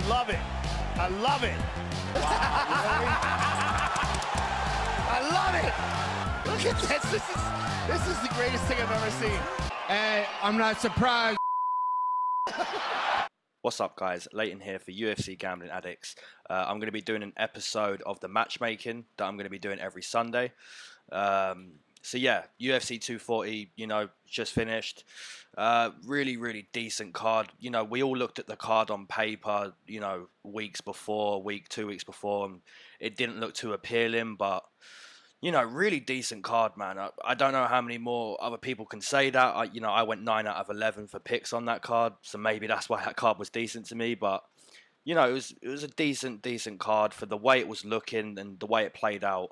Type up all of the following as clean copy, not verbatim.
love it. I love it. I love it. Look at this. This is the greatest thing I've ever seen. Hey, I'm not surprised. What's up, guys? Leighton here for UFC Gambling Addicts. I'm going to be doing an episode of the matchmaking that I'm going to be doing every Sunday. So yeah, UFC 240, just finished. Really decent card. We all looked at the card on paper, weeks before, 2 weeks before, and it didn't look too appealing, but really decent card, man. I don't know how many more other people can say that. I went 9 out of 11 for picks on that card, so maybe that's why that card was decent to me. But it was a decent card for the way it was looking and the way it played out.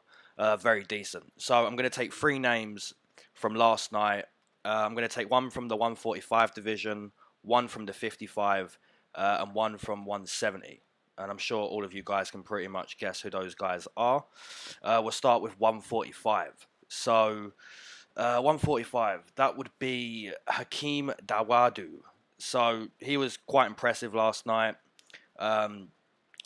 Very decent. So I'm going to take 3 names from last night. I'm going to take one from the 145 division, one from the 55, and one from 170. And I'm sure all of you guys can pretty much guess who those guys are. We'll start with 145. So 145, that would be Hakim Dawodu. So he was quite impressive last night.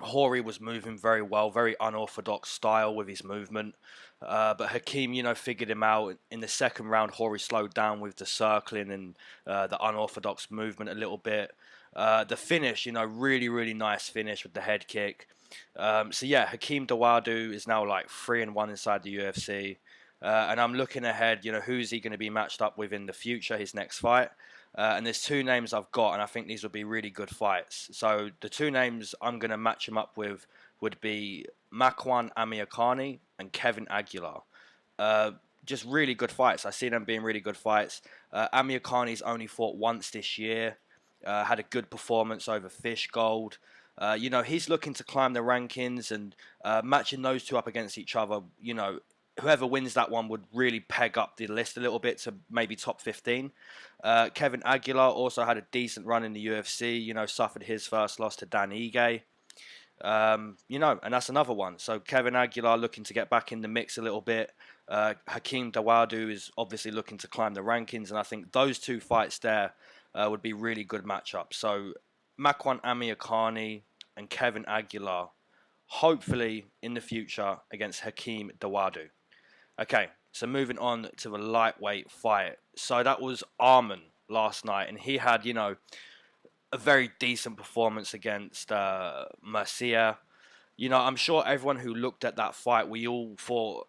Hori was moving very well, very unorthodox style with his movement. But Hakim, figured him out. In the second round, Hori slowed down with the circling and the unorthodox movement a little bit. The finish, really nice finish with the head kick. So yeah, Hakim Dawodu is now like 3-1 inside the UFC. And I'm looking ahead, who's he going to be matched up with in the future, his next fight. And there's 2 names I've got, and I think these will be really good fights. So the 2 names I'm going to match him up with would be Makwan Amir and Kevin Aguilar. Just really good fights. I see them being really good fights. Amir Khani's only fought once this year. Had a good performance over Fish Gold. He's looking to climb the rankings, and matching those 2 up against each other, whoever wins that one would really peg up the list a little bit to maybe top 15. Kevin Aguilar also had a decent run in the UFC, suffered his first loss to Dan Ige. And that's another one. So Kevin Aguilar looking to get back in the mix a little bit. Hakim Dawodu is obviously looking to climb the rankings, and I think those 2 fights there would be really good matchups. So Makwan Amir and Kevin Aguilar, hopefully in the future against Hakim Dawodu. Okay, so moving on to the lightweight fight. So that was Armen last night, and he had, a very decent performance against Mercier. I'm sure everyone who looked at that fight, we all thought,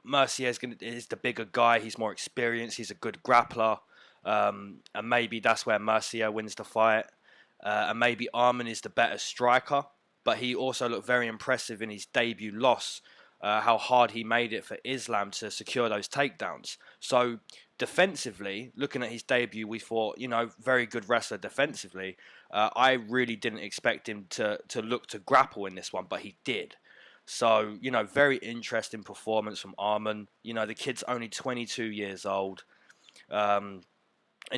Mercier is the bigger guy. He's more experienced. He's a good grappler. And maybe that's where Mercier wins the fight. And maybe Armen is the better striker. But he also looked very impressive in his debut loss. How hard he made it for Islam to secure those takedowns. So defensively, looking at his debut, we thought, very good wrestler defensively. I really didn't expect him to look to grapple in this one, but he did. So, very interesting performance from Armen. The kid's only 22 years old. And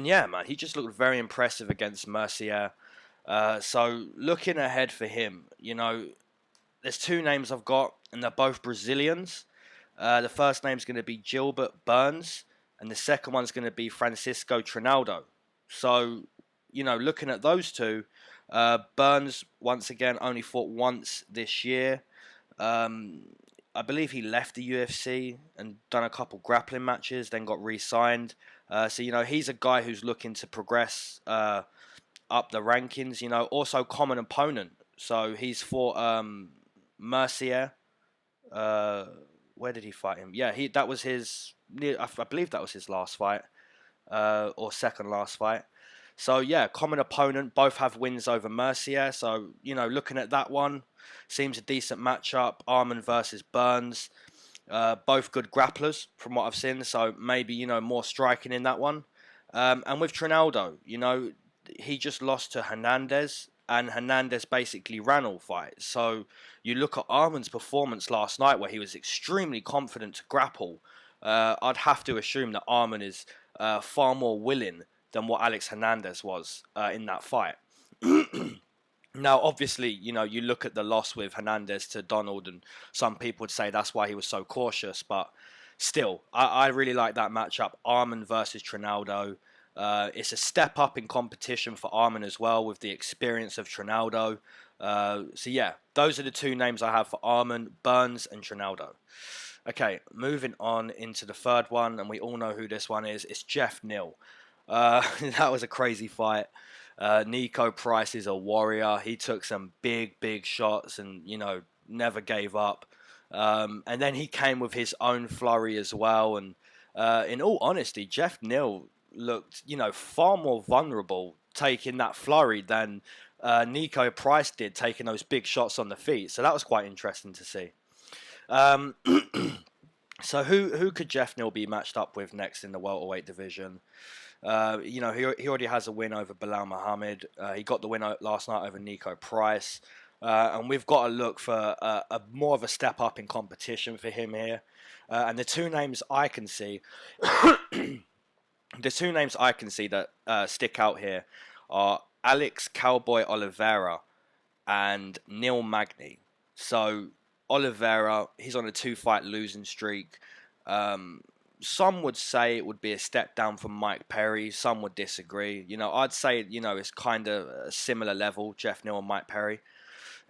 yeah, man, he just looked very impressive against Mercier. So looking ahead for him, there's 2 names I've got, and they're both Brazilians. The first name's going to be Gilbert Burnes, and the second one's going to be Francisco Trinaldo. So, looking at those 2, Burnes, once again, only fought once this year. I believe he left the UFC and done a couple grappling matches, then got re-signed. So, he's a guy who's looking to progress up the rankings. Also common opponent. So, he's fought Mercier. Where did he fight him? Yeah, that was his. I believe that was his last fight, or second last fight. So yeah, common opponent. Both have wins over Mercier. So looking at that one, seems a decent matchup. Armen versus Burnes. Both good grapplers from what I've seen. So maybe more striking in that one. And with Trinaldo, he just lost to Hernandez. And Hernandez basically ran all fights. So you look at Armen's performance last night where he was extremely confident to grapple. I'd have to assume that Armen is far more willing than what Alex Hernandez was in that fight. Now, obviously, you look at the loss with Hernandez to Donald, and some people would say that's why he was so cautious. But still, I really like that matchup. Armen versus Trinaldo. It's a step up in competition for Armen as well, with the experience of Trinaldo. So yeah, those are the two names I have for Armen, Burnes and Trinaldo. Okay, moving on into the third one, and we all know who this one is. It's Jeff Neal. That was a crazy fight. Nico Price is a warrior. He took some big shots and, you know, never gave up. And then he came with his own flurry as well. And in all honesty, Jeff Neal looked, you know, far more vulnerable taking that flurry than Nico Price did taking those big shots on the feet. So that was quite interesting to see. So who could Jeff Neal be matched up with next in the welterweight division? You know, he already has a win over Bilal Muhammad. He got the win last night over Nico Price. And we've got to look for a more of a step up in competition for him here. And the two names I can see, that stick out here are Alex Cowboy Oliveira and Neil Magny. So Oliveira, he's on a 2-fight losing streak. Some would say it would be a step down from Mike Perry. Some would disagree. You know, I'd say, you know, it's kind of a similar level, Jeff Neal and Mike Perry.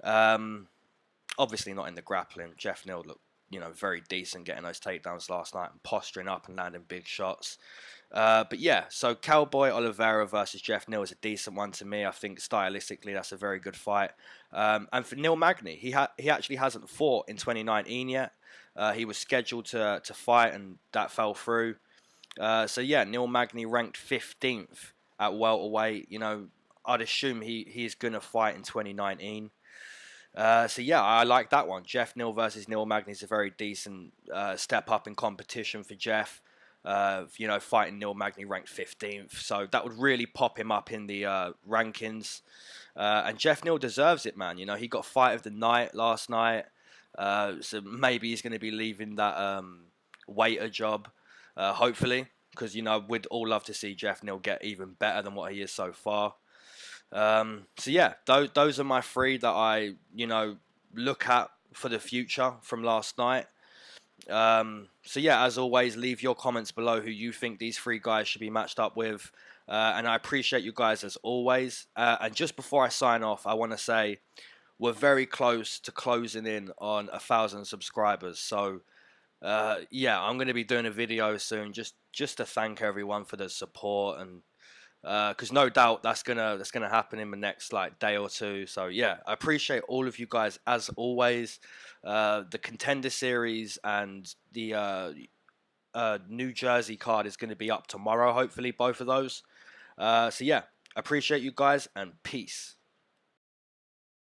Obviously not in the grappling. Jeff Neal looked, you know, very decent getting those takedowns last night and posturing up and landing big shots. But yeah, so Cowboy Oliveira versus Jeff Neal is a decent one to me. I think stylistically that's a very good fight. And for Neil Magny, he actually hasn't fought in 2019 yet. He was scheduled to fight and that fell through. So yeah, Neil Magny ranked 15th at welterweight. You know, I'd assume he's going to fight in 2019. So yeah, I like that one. Jeff Neal versus Neil Magny is a very decent step up in competition for Jeff. You know, fighting Neil Magny ranked 15th. So that would really pop him up in the rankings. And Jeff Neal deserves it, man. You know, he got fight of the night last night. So maybe he's going to be leaving that waiter job, hopefully. Because, you know, we'd all love to see Jeff Neal get even better than what he is so far. So yeah, those are my three that I, you know, look at for the future from last night. So yeah, as always, leave your comments below who you think these three guys should be matched up with. And I appreciate you guys as always. And just before I sign off, I want to say we're very close to closing in on 1,000 subscribers. So yeah, I'm going to be doing a video soon just to thank everyone for the support, and because no doubt that's gonna happen in the next like day or two. So yeah, I appreciate all of you guys as always. The Contender Series and the New Jersey card is going to be up tomorrow, hopefully both of those. So yeah, appreciate you guys and peace.